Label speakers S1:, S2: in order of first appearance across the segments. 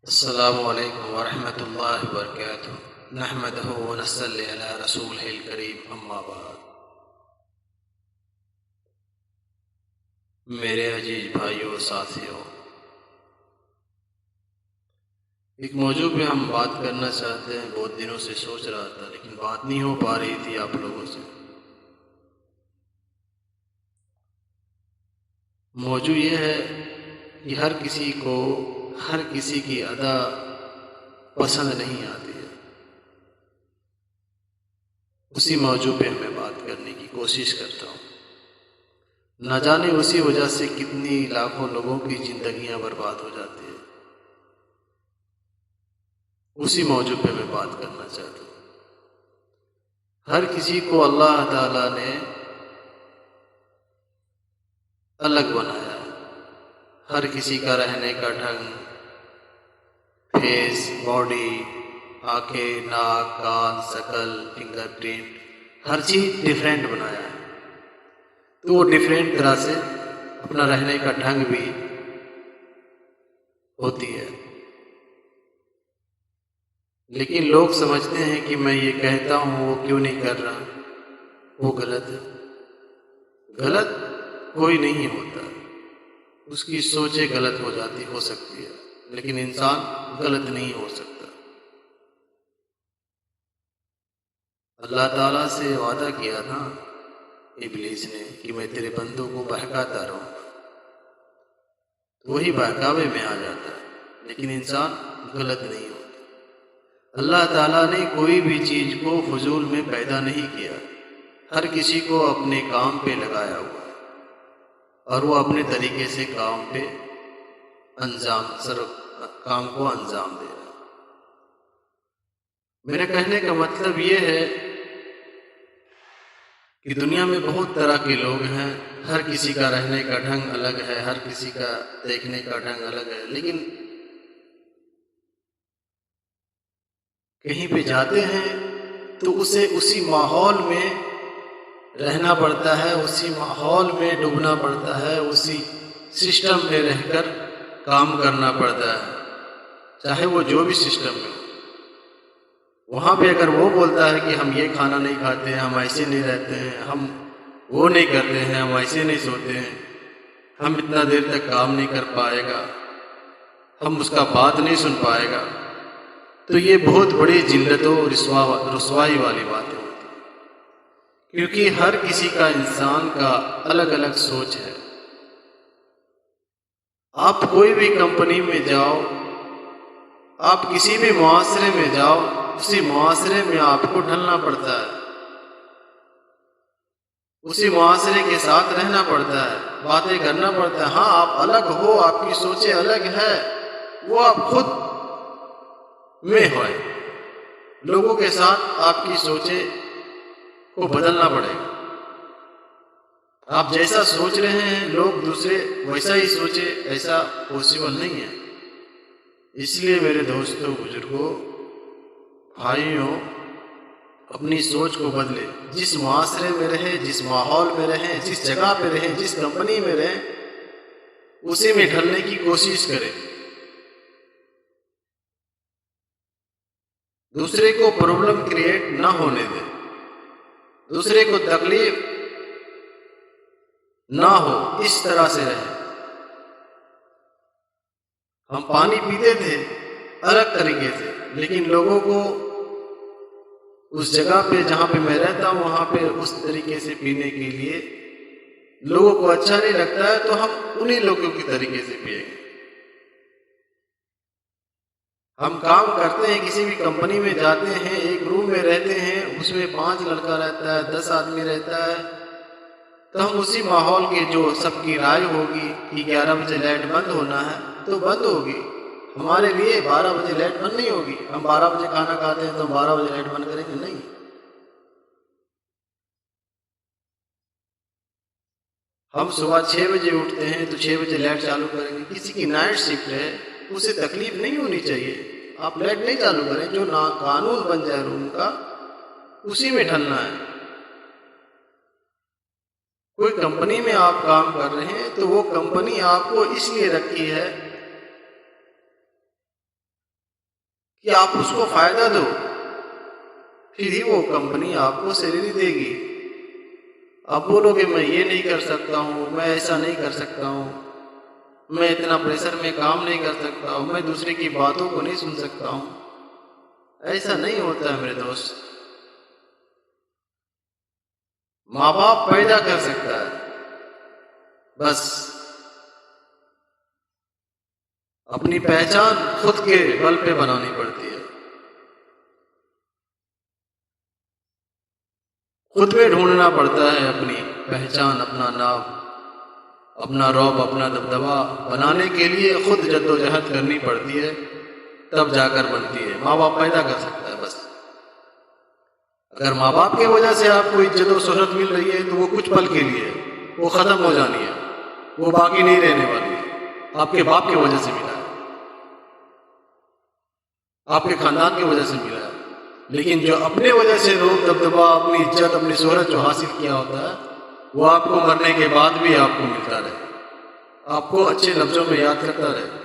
S1: अस्सलामु अलैकुम वरहमतुल्लाहि वबरकातुहू नहमदुहु व नसल्ली अला रसूलिहिल करीम अम्मा बाद। मेरे अजीज भाइयों और साथियों, एक मौजू पे हम बात करना चाहते हैं। बहुत दिनों से सोच रहा था लेकिन बात नहीं हो पा रही थी आप लोगों से। मौजू ये है कि हर किसी को हर किसी की अदा पसंद नहीं आती है। उसी मौजू पे मैं बात करने की कोशिश करता हूँ। न जाने उसी वजह से कितनी लाखों लोगों की जिंदगियां बर्बाद हो जाती है। उसी मौजू पे मैं बात करना चाहता हूँ। हर किसी को अल्लाह ताला ने अलग बनाया है। हर किसी का रहने का ढंग, फेस, बॉडी, आंखें, नाक, कान, शकल, फिंगरप्रिंट, हर चीज डिफरेंट बनाया है। तो वो डिफरेंट तरह से अपना रहने का ढंग भी होती है। लेकिन लोग समझते हैं कि मैं ये कहता हूँ वो क्यों नहीं कर रहा, वो गलत है। गलत कोई नहीं होता, उसकी सोचें गलत हो सकती है, लेकिन इंसान गलत नहीं हो सकता। अल्लाह ताला से वादा किया ना इब्लीस ने कि मैं तेरे बंदों को बहकाता रहूंगा, तो वही बहकावे में आ जाता है। लेकिन इंसान गलत नहीं होता। अल्लाह ताला ने कोई भी चीज को फजूल में पैदा नहीं किया। हर किसी को अपने काम पे लगाया हुआ है और वो अपने तरीके से काम को अंजाम दे रहा है। मेरे कहने का मतलब ये है कि दुनिया में बहुत तरह के लोग हैं। हर किसी का रहने का ढंग अलग है, हर किसी का देखने का ढंग अलग है। लेकिन कहीं पे जाते हैं तो उसे उसी माहौल में रहना पड़ता है, उसी माहौल में डूबना पड़ता है, उसी सिस्टम में रहकर काम करना पड़ता है, चाहे वो जो भी सिस्टम में। वहाँ पे अगर वो बोलता है कि हम ये खाना नहीं खाते हैं, हम ऐसे नहीं रहते हैं, हम वो नहीं करते हैं, हम ऐसे नहीं सोते हैं, हम इतना देर तक काम नहीं कर पाएगा, हम उसका बात नहीं सुन पाएगा, तो ये बहुत बड़ी जिल्लतों रुसवाई वाली बात है। क्योंकि हर किसी का, इंसान का अलग अलग सोच है। आप कोई भी कंपनी में जाओ, आप किसी भी मुआशरे में जाओ, उसी मुआशरे में आपको ढलना पड़ता है, उसी मुआशरे के साथ रहना पड़ता है, बातें करना पड़ता है। हाँ, आप अलग हो, आपकी सोचें अलग है, वो आप खुद में हो। लोगों के साथ आपकी सोचें को बदलना पड़ेगा। आप जैसा सोच रहे हैं लोग दूसरे वैसा ही सोचे, ऐसा पॉसिबल नहीं है। इसलिए मेरे दोस्तों, बुजुर्गों, भाइयों, अपनी सोच को बदले। जिस मुआशरे में रहे, जिस माहौल में रहे, जिस जगह पे रहे, जिस कंपनी में रहे, उसी में ढलने की कोशिश करें। दूसरे को प्रॉब्लम क्रिएट ना होने दें, दूसरे को तकलीफ ना हो, इस तरह से रहे। हम पानी पीते थे अलग तरीके से, लेकिन लोगों को उस जगह पे जहां पे मैं रहता हूं वहां पे उस तरीके से पीने के लिए लोगों को अच्छा नहीं लगता है, तो हम उन्हीं लोगों की तरीके से पिएंगे। हम काम करते हैं, किसी भी कंपनी में जाते हैं, एक रूम में रहते हैं, उसमें 5 लड़का रहता है, 10 आदमी रहता है, तो हम उसी माहौल के, जो सबकी राय होगी कि 11 बजे लाइट बंद होना है तो बंद होगी। हमारे लिए 12 बजे लाइट बंद नहीं होगी। हम 12 बजे खाना खाते हैं तो 12 बजे लाइट बंद करेंगे? नहीं। हम सुबह 6 बजे उठते हैं तो 6 बजे लाइट चालू करेंगे। किसी की नाइट शिफ्ट है, उसे तकलीफ नहीं होनी चाहिए, आप लाइट नहीं चालू करें। जो ना कानून बन जाए रूम का, उसी में ढलना है। कोई कंपनी में आप काम कर रहे हैं तो वो कंपनी आपको इसलिए रखी है कि आप उसको फायदा दो, फिर ही वो कंपनी आपको सैलरी देगी। आप बोलोगे मैं ये नहीं कर सकता हूँ, मैं ऐसा नहीं कर सकता हूँ, मैं इतना प्रेशर में काम नहीं कर सकता हूँ, मैं दूसरे की बातों को नहीं सुन सकता हूँ, ऐसा नहीं होता है मेरे दोस्त। माँ बाप पैदा कर सकता है, बस अपनी पहचान खुद के बल पे बनानी पड़ती है, खुद में ढूंढना पड़ता है अपनी पहचान, अपना नाम, अपना रौब, अपना दबदबा बनाने के लिए खुद जद्दोजहद करनी पड़ती है, तब जाकर बनती है। माँ बाप पैदा कर सकता है बस। अगर माँ बाप की वजह से आपको इज्जत और शोहरत मिल रही है तो वो कुछ पल के लिए, वो खत्म हो जानी है, वो बाकी नहीं रहने वाली है। आपके बाप की वजह से मिला है, आपके खानदान की वजह से मिला है, लेकिन जो अपने वजह से रोब दबदबा, अपनी इज्जत, अपनी शोहरत जो हासिल किया होता है, वो आपको मरने के बाद भी आपको मिलता रहे, आपको अच्छे लफ्जों में याद करता रहे।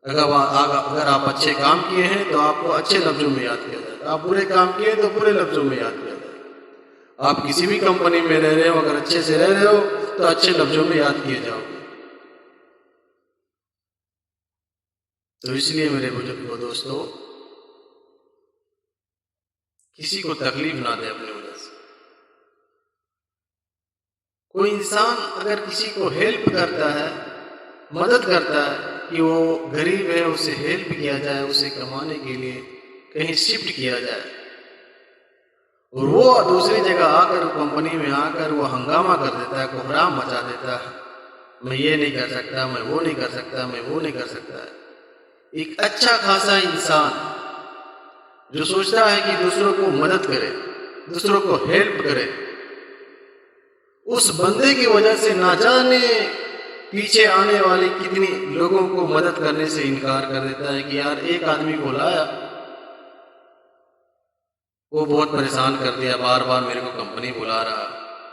S1: अगर आप अच्छे काम किए हैं तो आपको अच्छे लफ्जों में याद किया जाता है, आप बुरे काम किए तो बुरे लफ्जों में याद किया जाता है। आप किसी भी कंपनी में रह रहे हो, अगर अच्छे से रह रहे हो तो अच्छे लफ्जों में याद किए जाओगे। तो इसलिए मेरे बुजुर्गों, दोस्तों, किसी को तकलीफ ना दे अपनी वजह से। कोई इंसान अगर किसी को हेल्प करता है, मदद करता है कि वो गरीब है, उसे हेल्प किया जाए, उसे कमाने के लिए कहीं शिफ्ट किया जाए, और वो दूसरी जगह आकर, कंपनी में आकर वो हंगामा कर देता है, कोहराम मचा देता है, मैं ये नहीं कर सकता, मैं वो नहीं कर सकता, मैं वो नहीं कर सकता है। एक अच्छा खासा इंसान जो सोचता है कि दूसरों को मदद करे, दूसरों को हेल्प करे, उस बंदे की वजह से ना जाने पीछे आने वाले कितनी लोगों को मदद करने से इनकार कर देता है कि यार एक आदमी को लाया, वो बहुत परेशान कर दिया, बार बार मेरे को कंपनी बुला रहा,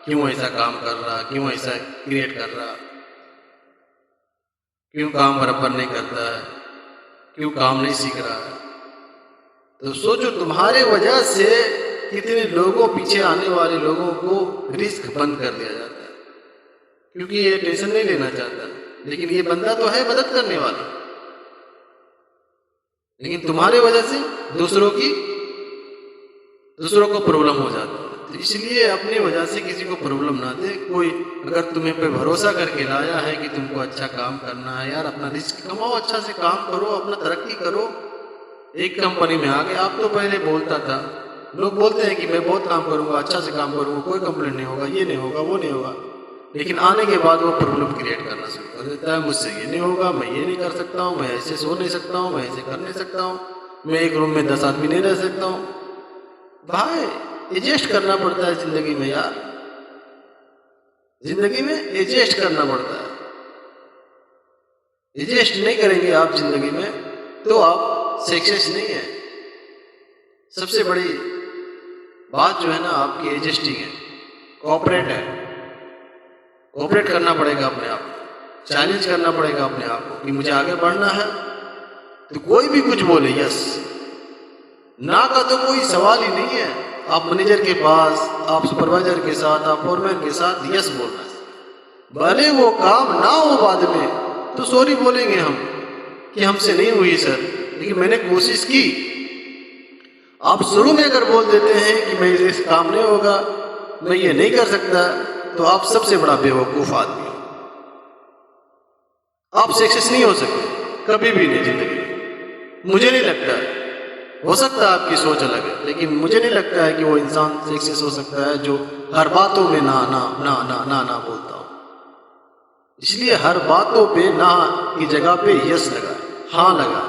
S1: क्यों ऐसा काम कर रहा, क्यों ऐसा क्रिएट कर रहा, क्यों काम बराबर नहीं करता है, क्यों काम नहीं सीख रहा है। तो सोचो तुम्हारे वजह से कितने लोगों, पीछे आने वाले लोगों को रिस्क बंद कर दिया जाता है, क्योंकि ये टेंशन नहीं लेना चाहता, लेकिन ये बंदा तो है मदद करने वाला, लेकिन तुम्हारे वजह से दूसरों को प्रॉब्लम हो जाता है। तो इसलिए अपनी वजह से किसी को प्रॉब्लम ना दे। कोई अगर तुम्हें पे भरोसा करके लाया है कि तुमको अच्छा काम करना है, यार अपना रिस्क कमाओ, अच्छा से काम करो, अपना तरक्की करो। एक कंपनी में आ गए, आप तो पहले बोलता था, लोग बोलते हैं कि मैं बहुत काम करूंगा, अच्छा से काम करूंगा, कोई कंप्लेंट नहीं होगा, ये नहीं होगा, वो नहीं होगा, लेकिन आने के बाद वो प्रॉब्लम क्रिएट करना शुरू कर देता है। मुझसे ये नहीं होगा, मैं ये नहीं कर सकता हूँ, मैं ऐसे सो नहीं सकता हूँ, मैं ऐसे कर नहीं सकता हूँ, मैं एक रूम में 10 आदमी नहीं रह सकता हूँ। भाई एडजस्ट करना पड़ता है जिंदगी में यार, जिंदगी में एडजस्ट करना पड़ता है। एडजस्ट नहीं करेंगे आप जिंदगी में तो आप सक्सेस नहीं है। सबसे बड़ी बात जो है ना आपकी एडजस्टिंग है, कोऑपरेट है। कोऑपरेट करना पड़ेगा अपने आप को, चैलेंज करना पड़ेगा अपने आप को कि मुझे आगे बढ़ना है। तो कोई भी कुछ बोले यस, ना का तो कोई सवाल ही नहीं है। आप मैनेजर के पास, आप सुपरवाइजर के साथ, आप फोरमैन के साथ यस बोलना है। भले वो काम ना हो बाद में तो सॉरी बोलेंगे हम कि हमसे नहीं हुई सर, लेकिन मैंने कोशिश की। आप शुरू में अगर बोल देते हैं कि मैं इस काम नहीं होगा, मैं ये नहीं कर सकता, तो आप सबसे बड़ा बेवकूफ आदमी हो। आप सक्सेस नहीं हो सकते कभी भी नहीं जिंदगी में। मुझे नहीं लगता, हो सकता है आपकी सोच अलग है, लेकिन मुझे नहीं लगता है कि वो इंसान सक्सेस हो सकता है जो हर बातों में ना ना ना ना ना ना बोलता हो। इसलिए हर बातों पे ना की जगह पे यस लगा, हाँ लगा।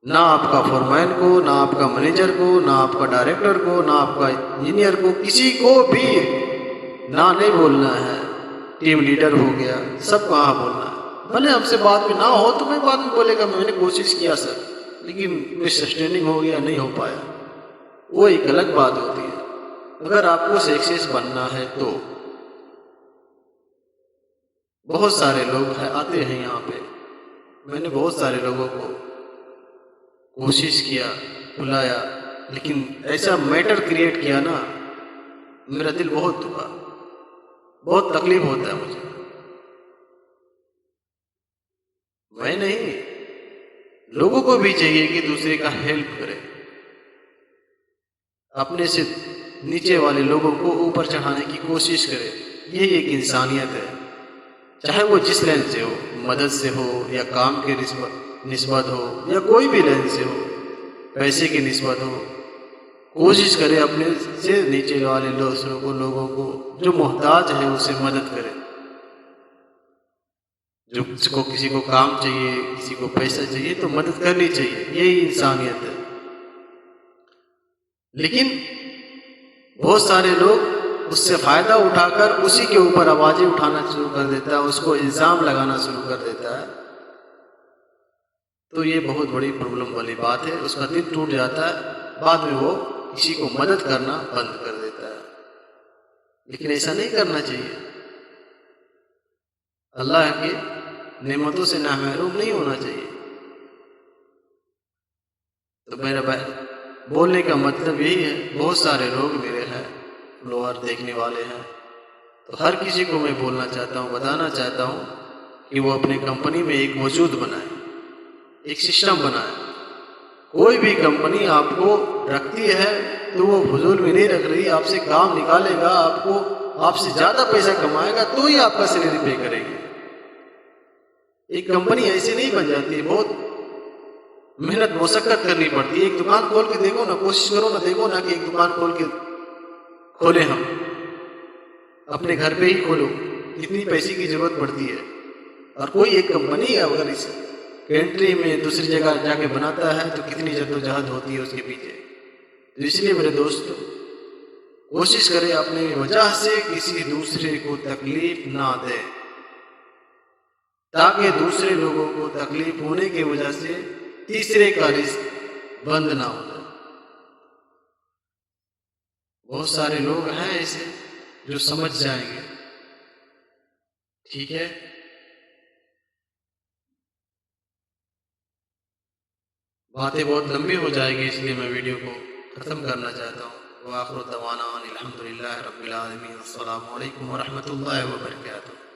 S1: ना आपका फोरमैन को, ना आपका मैनेजर को, ना आपका डायरेक्टर को, ना आपका इंजीनियर को, किसी को भी ना नहीं बोलना है। टीम लीडर हो गया, सबको हाँ बोलना है। भले हमसे बाद में ना हो तो मैं बाद में बोलेगा मैंने कोशिश किया सर, लेकिन मिसअंडरस्टैंडिंग हो गया, नहीं हो पाया, वो एक अलग बात होती है। अगर आपको सक्सेस बनना है तो बहुत सारे लोग आते हैं यहाँ पे, मैंने बहुत सारे लोगों को कोशिश किया, बुलाया, लेकिन ऐसा मैटर क्रिएट किया ना, मेरा दिल बहुत दुखा, बहुत तकलीफ होता है मुझे। मैं नहीं, लोगों को भी चाहिए कि दूसरे का हेल्प करे, अपने से नीचे वाले लोगों को ऊपर चढ़ाने की कोशिश करे। यही एक इंसानियत है, चाहे वो जिस लाइन से हो, मदद से हो या काम के निस्बत हो या कोई भी लाइन से हो, पैसे की निस्बत हो। कोशिश करे अपने से नीचे वाले दूसरों को, लोगों को जो मोहताज है उसे मदद करे। जो किसी को काम चाहिए, किसी को पैसा चाहिए तो मदद करनी चाहिए, यही इंसानियत है। लेकिन बहुत सारे लोग उससे फायदा उठाकर उसी के ऊपर आवाजें उठाना शुरू कर देता है, उसको इल्जाम लगाना शुरू कर देता है। तो ये बहुत बड़ी प्रॉब्लम वाली बात है, उसका दिल टूट जाता है, बाद में वो किसी को मदद करना बंद कर देता है। लेकिन ऐसा नहीं करना चाहिए, अल्लाह के नेमतों से नामहरूम नहीं होना चाहिए। तो मेरा बोलने का मतलब यही है, बहुत सारे लोग मेरे हैं, फॉलोअर देखने वाले हैं, तो हर किसी को मैं बोलना चाहता हूँ, बताना चाहता हूँ कि वो अपने कंपनी में एक वजूद बनाए, एक सिस्टम बनाए। कोई भी कंपनी आपको रखती है तो वो फजूल में नहीं रख रही, आपसे काम निकालेगा, आपसे ज़्यादा पैसा कमाएगा तो ही आपका सैलरी पे करेगी। एक कंपनी ऐसे नहीं बन जाती है, बहुत मेहनत मशक्कत करनी पड़ती है। एक दुकान खोल के देखो ना, कोशिश करो ना, देखो ना कि एक दुकान खोले हम अपने घर पे ही खोलो, कितनी पैसे की जरूरत पड़ती है। और कोई एक कंपनी अगर इस कंट्री में दूसरी जगह जाके बनाता है तो कितनी जद्दोजहद होती है उसके पीछे। तो इसलिए मेरे दोस्त, कोशिश करें अपने वजह से किसी दूसरे को तकलीफ ना दे, ताकि दूसरे लोगों को तकलीफ होने की वजह से तीसरे का रिस्क बंद ना हो जाए। बहुत सारे लोग हैं ऐसे जो समझ जाएंगे, ठीक है। बातें बहुत लंबी हो जाएगी, इसलिए मैं वीडियो को ख़त्म करना चाहता हूँ। व आखिर दवाना अनिल हम्दुलिल्लाहि रब्बिल आलमीन। अस्सलामु अलैकुम व रहमतुल्लाहि व बरकातुहू।